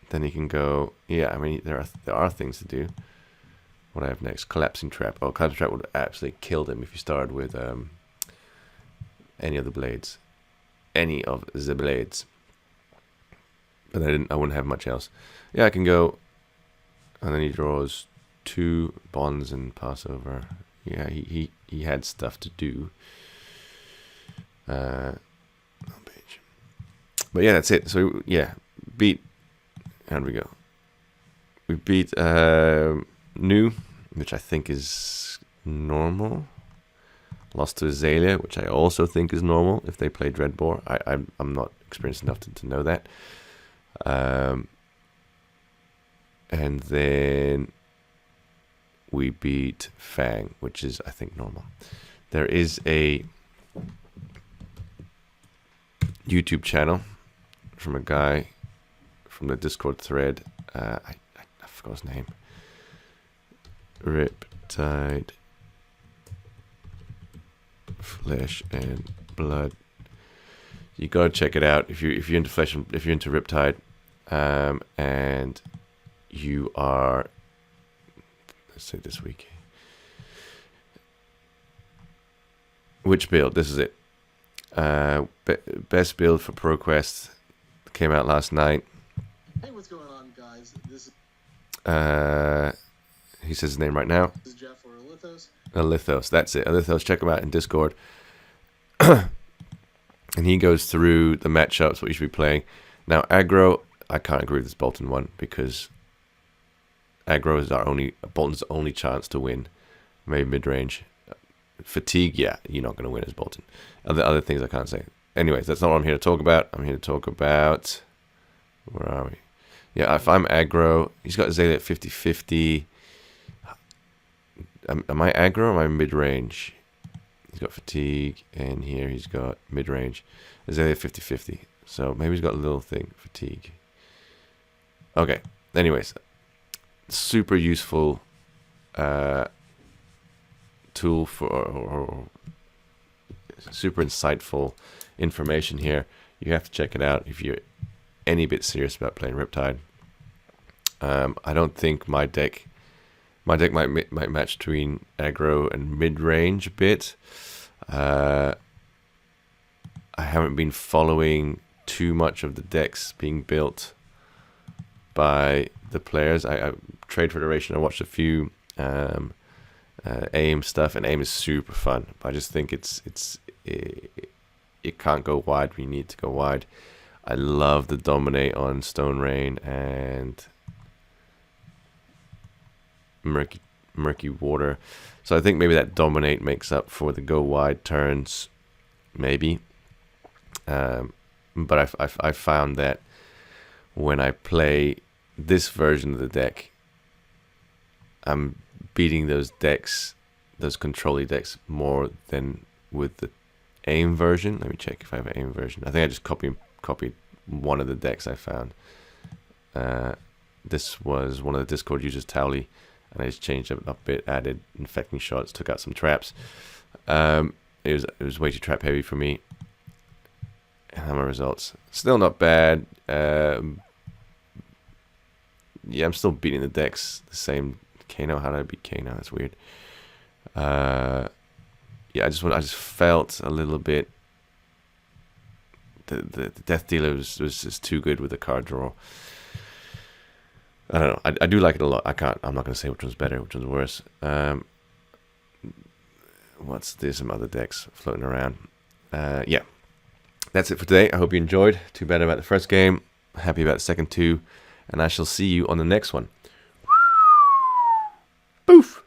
Then he can go. Yeah, I mean there are things to do. What I have next? Collapsing Trap. Oh, Collapsing Trap would have absolutely killed him if you started with any of the blades. Any of the blades. But I wouldn't have much else. Yeah, I can go, and then he draws 2 bonds and pass over. Yeah, he had stuff to do. Page. But yeah, that's it. So yeah, beat. How do we go? We beat New, which I think is normal. Lost to Azalea, which I also think is normal if they play Dreadbore. I'm not experienced enough to know that. And then we beat Fang, which is, I think, normal. There is a YouTube channel from a guy from the Discord thread. I forgot his name. Riptide Flesh and Blood. You gotta check it out if you're into flesh and if you're into Riptide, and you are, let's say this week. Which build? This is it. Best build for ProQuest came out last night. Hey, what's going on, guys? This is he says his name right now. This is Jeff or Alithos. Alithos, that's it. Alithos, check him out in Discord. And he goes through the matchups, what you should be playing. Now, aggro, I can't agree with this Bolton one because aggro is Bolton's only chance to win. Maybe mid-range. Fatigue, yeah, you're not going to win as Bolton. Other things I can't say. Anyways, that's not what I'm here to talk about. I'm here to talk about, where are we? Yeah, if I'm aggro, he's got Azalea at 50-50. Am I aggro or am I mid-range? He's got fatigue, and here he's got mid-range. Azalea 50-50. So maybe he's got a little thing, fatigue. Okay, anyways. Super useful tool for, or super insightful information here. You have to check it out if you're any bit serious about playing Riptide. I don't think my deck might match between aggro and mid-range a bit. I haven't been following too much of the decks being built by the players. I Trade Federation, I watched a few, and aim stuff, and aim is super fun. But I just think it can't go wide when you need to go wide. I love the dominate on Stone Rain and murky water. So I think maybe that dominate makes up for the go wide turns, maybe. But I found that when I play this version of the deck, I'm beating those decks, those control-y decks, more than with the aim version. Let me check if I have an aim version. I think I just copied one of the decks I found. This was one of the Discord users, Towley, and I just changed it up a bit, added infecting shots, took out some traps. It was way too trap heavy for me. And how are my results? Still not bad. Yeah, I'm still beating the decks the same. Kano, how did I beat Kano? That's weird. Yeah, I just felt a little bit. The Death Dealer was just too good with the card draw. I don't know. I do like it a lot. I'm not gonna say which one's better, which one's worse. There's some other decks floating around. Yeah, that's it for today. I hope you enjoyed. Too bad about the first game. Happy about the second two, and I shall see you on the next one. Boof.